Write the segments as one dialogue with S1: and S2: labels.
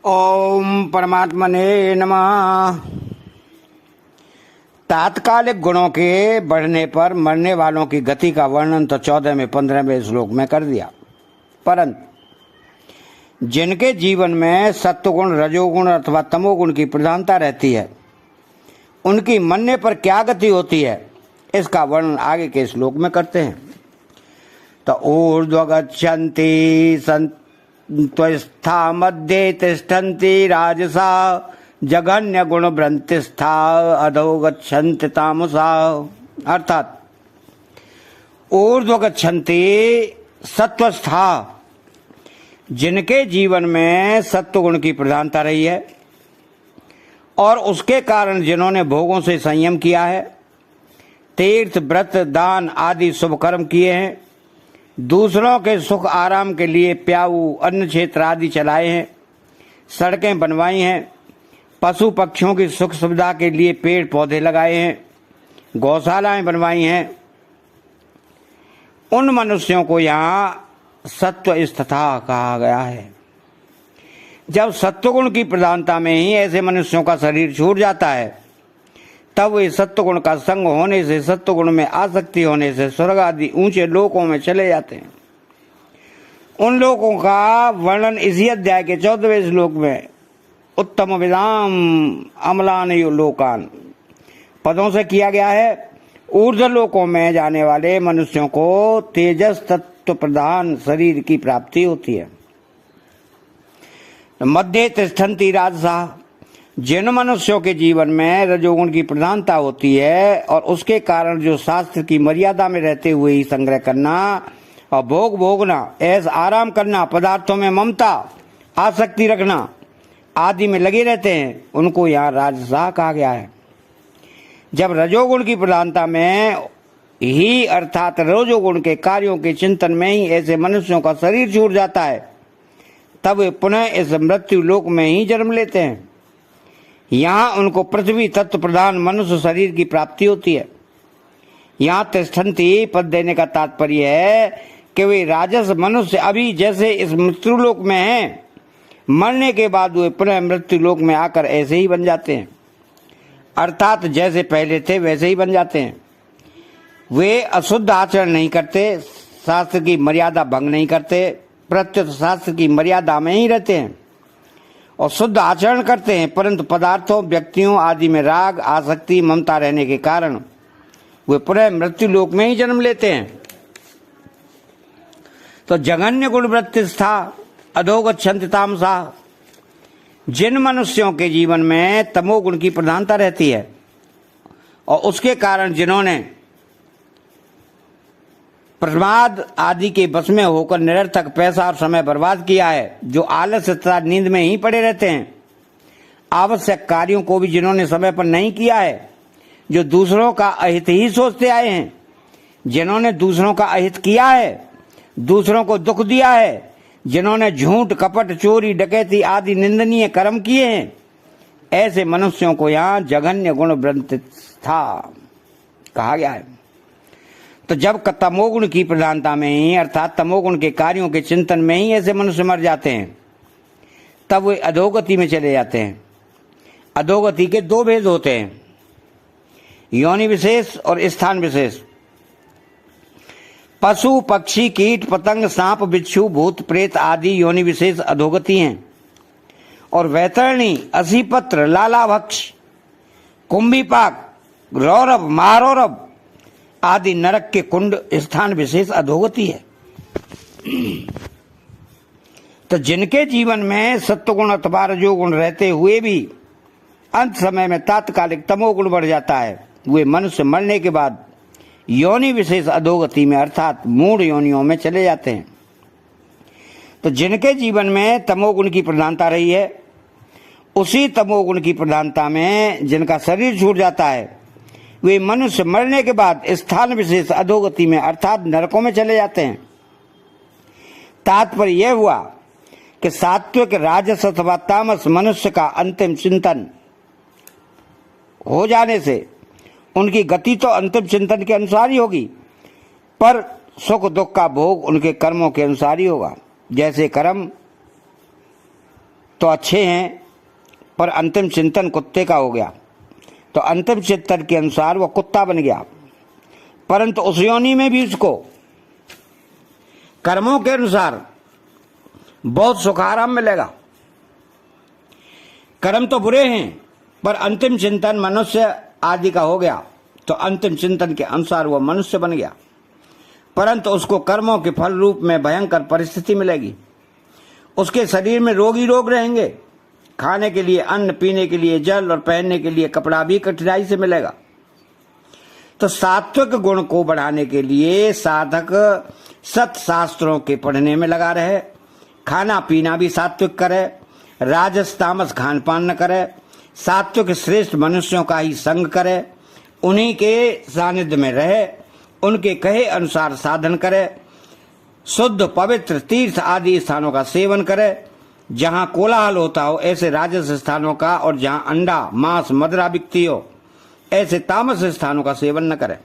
S1: ओम परमात्मने नमः। तात्कालिक गुणों के बढ़ने पर मरने वालों की गति का वर्णन तो 14वें 15वें श्लोक में कर दिया, परंतु जिनके जीवन में सत्वगुण, रजोगुण अथवा तमोगुण की प्रधानता रहती है, उनकी मरने पर क्या गति होती है, इसका वर्णन आगे के श्लोक में करते हैं। तो ऊर्ध्वगच्छन्ति संत्वस्था मध्ये तिष्ठन्ति राजसा जघन्य गुण भ्रंतिस्था अधो गच्छन्ति तामसा। अर्थात ऊर्ध्वगच्छन्ति सत्वस्था, जिनके जीवन में सत्वगुण की प्रधानता रही है और उसके कारण जिन्होंने भोगों से संयम किया है, तीर्थ व्रत दान आदि शुभ कर्म किए हैं, दूसरों के सुख आराम के लिए प्याऊ अन्न क्षेत्र आदि चलाए हैं, सड़कें बनवाई हैं, पशु पक्षियों की सुख सुविधा के लिए पेड़ पौधे लगाए हैं, गौशालाएं बनवाई हैं, उन मनुष्यों को यहाँ सत्व स्थिता कहा गया है। जब सत्वगुण की प्रधानता में ही ऐसे मनुष्यों का शरीर छूट जाता है, तब वे सत्वगुण का संग होने से, सत्वगुण में आसक्ति होने से स्वर्ग आदि ऊंचे लोकों में चले जाते हैं। उन लोकों का वर्णन इसी अध्याय के 14वें श्लोक में उत्तम विदाम अमलान लोकान पदों से किया गया है। ऊर्ध्व लोकों में जाने वाले मनुष्यों को तेजस तत्व प्रधान शरीर की प्राप्ति होती है। मध्य तिष्ठन्ति राजसा, जिन मनुष्यों के जीवन में रजोगुण की प्रधानता होती है और उसके कारण जो शास्त्र की मर्यादा में रहते हुए ही संग्रह करना और भोग भोगना, ऐश आराम करना, पदार्थों में ममता आसक्ति रखना आदि में लगे रहते हैं, उनको यहाँ राजसा कहा गया है। जब रजोगुण की प्रधानता में ही अर्थात रजोगुण के कार्यों के चिंतन में ही ऐसे मनुष्यों का शरीर छूट जाता है, तब वे पुनः इस मृत्यु लोक में ही जन्म लेते हैं। यहाँ उनको पृथ्वी तत्व प्रधान मनुष्य शरीर की प्राप्ति होती है। यहाँ तिष्ठन्ति पद देने का तात्पर्य है कि वे राजस मनुष्य अभी जैसे इस मृत्यु लोक में हैं, मरने के बाद वे पुनः मृत्यु लोक में आकर ऐसे ही बन जाते हैं, अर्थात जैसे पहले थे वैसे ही बन जाते हैं। वे अशुद्ध आचरण नहीं करते, शास्त्र की मर्यादा भंग नहीं करते, प्रत्युत शास्त्र की मर्यादा में ही रहते हैं और शुद्ध आचरण करते हैं, परंतु पदार्थों, व्यक्तियों आदि में राग, आसक्ति, ममता रहने के कारण वे पुनः मृत्यु लोक में ही जन्म लेते हैं। तो जघन्य गुण वृत्तिस्था अधोगच्छन्ति तामसा, जिन मनुष्यों के जीवन में तमोगुण की प्रधानता रहती है और उसके कारण जिन्होंने प्रमाद आदि के बस में होकर निरर्थक पैसा और समय बर्बाद किया है, जो आलस तथा नींद में ही पड़े रहते हैं, आवश्यक कार्यों को भी जिन्होंने समय पर नहीं किया है, जो दूसरों का अहित ही सोचते आए हैं, जिन्होंने दूसरों का अहित किया है, दूसरों को दुख दिया है, जिन्होंने झूठ, कपट, चोरी, डकैती आदि निंदनीय कर्म किए हैं, ऐसे मनुष्यों को यहाँ जघन्य गुण वृत्तिस्था कहा गया है। तो जब तमोगुण की प्रधानता में ही अर्थात तमोगुण के कार्यों के चिंतन में ही ऐसे मनुष्य मर जाते हैं, तब वे अधोगति में चले जाते हैं। अधोगति के दो भेद होते हैं, योनि विशेष और स्थान विशेष। पशु, पक्षी, कीट, पतंग, सांप, बिच्छू, भूत, प्रेत आदि योनि विशेष अधोगति हैं और वैतरणी, असीपत्र, लालाभक्ष, कुंभीपाक, रौरव, महारौरव आदि नरक के कुंड स्थान विशेष अधोगति है। तो जिनके जीवन में सत्वगुण अथवा रजोगुण रहते हुए भी अंत समय में तात्कालिक तमोगुण बढ़ जाता है, वे मनुष्य मरने के बाद योनि विशेष अधोगति में अर्थात मूढ़ योनियों में चले जाते हैं। तो जिनके जीवन में तमोगुण की प्रधानता रही है, उसी तमोगुण की प्रधानता में जिनका शरीर छूट जाता है, वे मनुष्य मरने के बाद स्थान विशेष अधोगति में अर्थात नरकों में चले जाते हैं। तात्पर्य यह हुआ कि सात्विक, राजस अथवा तामस मनुष्य का अंतिम चिंतन हो जाने से उनकी गति तो अंतिम चिंतन के अनुसार ही होगी, पर सुख दुख का भोग उनके कर्मों के अनुसार ही होगा। जैसे कर्म तो अच्छे हैं, पर अंतिम चिंतन कुत्ते का हो गया, तो अंतिम चिंतन के अनुसार वह कुत्ता बन गया। परंतु उस योनि में भी उसको कर्मों के अनुसार बहुत सुख आराम मिलेगा। कर्म तो बुरे हैं, पर अंतिम चिंतन मनुष्य आदि का हो गया, तो अंतिम चिंतन के अनुसार वह मनुष्य बन गया। परंतु उसको कर्मों के फल रूप में भयंकर परिस्थिति मिलेगी। उसके शरीर में रोग ही रोग रहेंगे। खाने के लिए अन्न, पीने के लिए जल और पहनने के लिए कपड़ा भी कठिनाई से मिलेगा। तो सात्विक गुण को बढ़ाने के लिए साधक सत शास्त्रों के पढ़ने में लगा रहे, खाना पीना भी सात्विक करे, राजस तामस खान पान न करे, सात्विक श्रेष्ठ मनुष्यों का ही संग करे, उन्हीं के सानिध्य में रहे, उनके कहे अनुसार साधन करे, शुद्ध पवित्र तीर्थ आदि स्थानों का सेवन करे, जहां कोलाहल होता हो ऐसे राजस स्थानों का, और जहां अंडा मांस मदिरा बिकती हो ऐसे तामस स्थानों का सेवन न करे।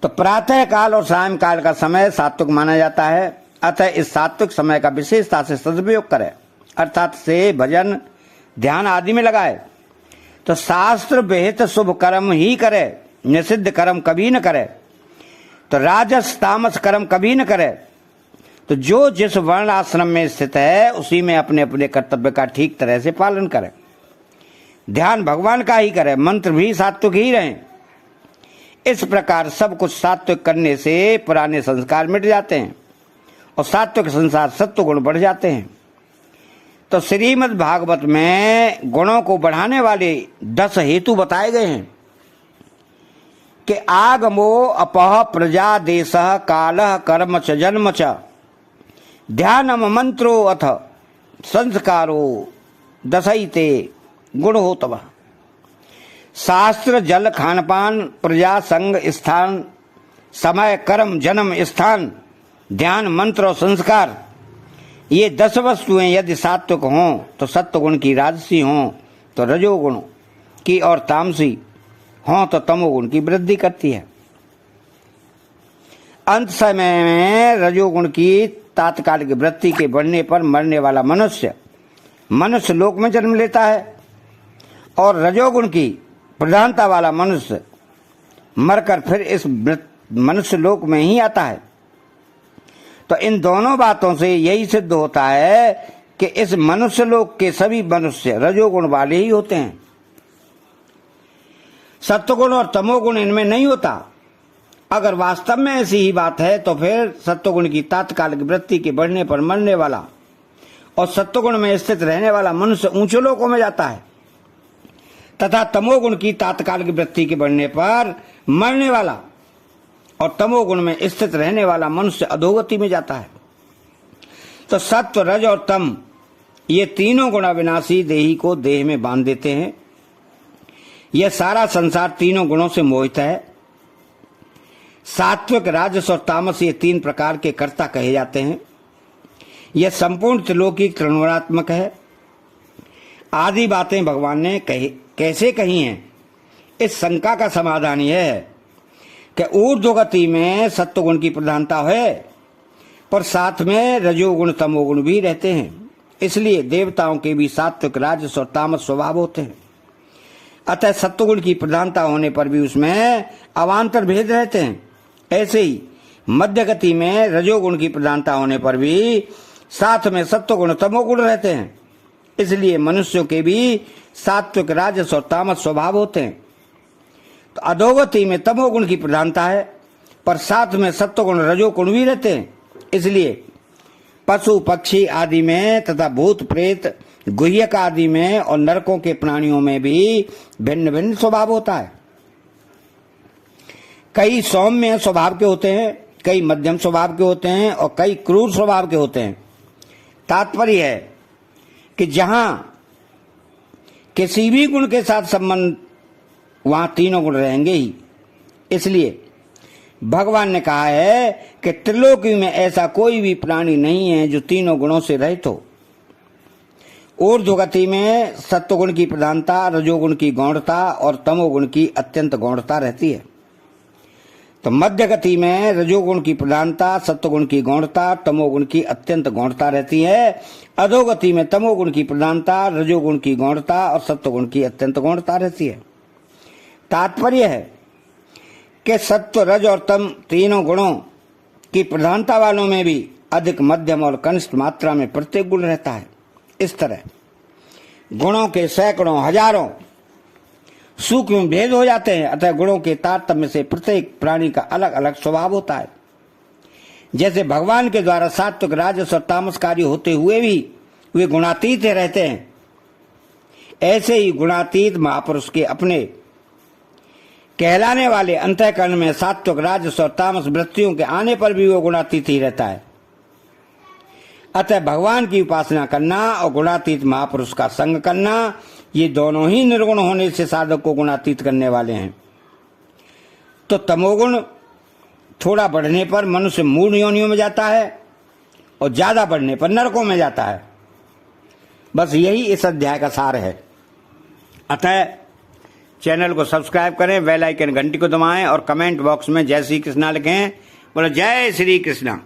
S1: तो प्रातः काल और सायं काल का समय सात्विक माना जाता है। अतः इस सात्विक समय का विशेषता से सदुपयोग करे, अर्थात से भजन ध्यान आदि में लगाए। तो शास्त्र विहित शुभ कर्म ही करे, निषिद्ध कर्म कभी न करे। तो राजस तामस कर्म कभी न करे। तो जो जिस वर्ण आश्रम में स्थित है उसी में अपने अपने कर्तव्य का ठीक तरह से पालन करे। ध्यान भगवान का ही करे, मंत्र भी सात्विक ही रहे। इस प्रकार सब कुछ सात्विक करने से पुराने संस्कार मिट जाते हैं और सात्विक संसार सत्व गुण बढ़ जाते हैं। तो श्रीमद् भागवत में गुणों को बढ़ाने वाले 10 हेतु बताए गए हैं कि आगमो अपह प्रजा देश कालः कर्म च जन्म च ध्यानम मंत्रो अथ संस्कारो दशैते गुण हो तब। शास्त्र जल खान पान प्रजा संग स्थान समय कर्म जन्म स्थान ध्यान मंत्र और संस्कार, ये 10 वस्तुएं यदि सात्विक हों तो सत्व गुण की राजसी हों तो रजोगुण की और तामसी हों तो तमोगुण की वृद्धि करती है। अंत समय में रजोगुण की तात्कालिक वृत्ति के बढ़ने पर मरने वाला मनुष्य मनुष्य लोक में जन्म लेता है और रजोगुण की प्रधानता वाला मनुष्य मरकर फिर इस मनुष्य लोक में ही आता है। तो इन दोनों बातों से यही सिद्ध होता है कि इस मनुष्य लोक के सभी मनुष्य रजोगुण वाले ही होते हैं। सत्वगुण और तमोगुण इनमें नहीं होता। अगर वास्तव में ऐसी ही बात है तो फिर सत्वगुण की तात्कालिक वृत्ति के बढ़ने पर मरने वाला और सत्वगुण में स्थित रहने वाला मनुष्य ऊंचे लोकों में जाता है, तथा तमोगुण की तात्कालिक वृत्ति के बढ़ने पर मरने वाला और तमोगुण में स्थित रहने वाला मनुष्य अधोगति में जाता है। तो सत्व रज और तम ये तीनों गुण अविनाशी देही को देह में बांध देते हैं। यह सारा संसार तीनों गुणों से मोहित है। सात्विक राजस और तामस ये 3 प्रकार के कर्ता कहे जाते हैं। यह संपूर्ण त्रिलोकीय त्रिगुणात्मक है। आदि बातें भगवान ने कैसे कही हैं, इस शंका का समाधान यह है कि ऊर्ध्वगति में सत्वगुण की प्रधानता है, पर साथ में रजोगुण तमोगुण भी रहते हैं। इसलिए देवताओं के भी सात्विक राजस और तामस स्वभाव होते हैं। अतः सत्वगुण की प्रधानता होने पर भी उसमें अवान्तर भेद रहते हैं। ऐसे ही मध्य गति में रजोगुण की प्रधानता होने पर भी साथ में सत्वगुण तमोगुण रहते हैं। इसलिए मनुष्यों के भी सात्विक राजस और तामस स्वभाव होते हैं। तो अधोगति में तमोगुण की प्रधानता है, पर साथ में सत्वगुण रजोगुण भी रहते हैं। इसलिए पशु पक्षी आदि में तथा भूत प्रेत गुह्यक आदि में और नरकों के प्राणियों में भी भिन्न भिन्न स्वभाव होता है। कई सौम्य स्वभाव के होते हैं, कई मध्यम स्वभाव के होते हैं और कई क्रूर स्वभाव के होते हैं। तात्पर्य है कि जहां किसी भी गुण के साथ संबंध वहां तीनों गुण रहेंगे ही। इसलिए भगवान ने कहा है कि त्रिलोकी में ऐसा कोई भी प्राणी नहीं है जो तीनों गुणों से रहित हो। ऊर्ध्वगति में सत्वगुण की प्रधानता, रजोगुण की गौणता और तमोगुण की अत्यंत गौणता रहती है। तो मध्य गति में रजोगुण की प्रधानता, सत्वगुण की गौणता, तमोगुण की अत्यंत गौणता रहती है। अधोगति में तमोगुण की प्रधानता, रजोगुण की गौणता और सत्वगुण की अत्यंत गौणता रहती है। तात्पर्य है कि सत्व, रज और तम तीनों गुणों की प्रधानता वालों में भी अधिक, मध्यम और कनिष्ठ मात्रा में प्रत्येक गुण रहता है। इस तरह गुणों के सैकड़ों, हजारों सूक्ष्म भेद हो जाते हैं। अतः गुणों के तारतम्य से प्रत्येक प्राणी का अलग अलग स्वभाव होता है। जैसे भगवान के द्वारा सात्विक, राजस और तामस कार्य होते हुए भी वे गुणातीत रहते हैं, ऐसे ही गुणातीत महापुरुष के अपने कहलाने वाले अंतःकरण में सात्विक, राजस और तामस वृत्तियों के आने पर भी वो गुणातीत ही रहता है। अतः भगवान की उपासना करना और गुणातीत महापुरुष का संग करना, ये दोनों ही निर्गुण होने से साधक को गुणातीत करने वाले हैं। तो तमोगुण थोड़ा बढ़ने पर मनुष्य मूढ़ योनियों में जाता है और ज्यादा बढ़ने पर नरकों में जाता है। बस यही इस अध्याय का सार है। अतः चैनल को सब्सक्राइब करें, बेल आइकन घंटी को दबाएं और कमेंट बॉक्स में जय श्री कृष्णा लिखें। बोलो जय श्री कृष्णा।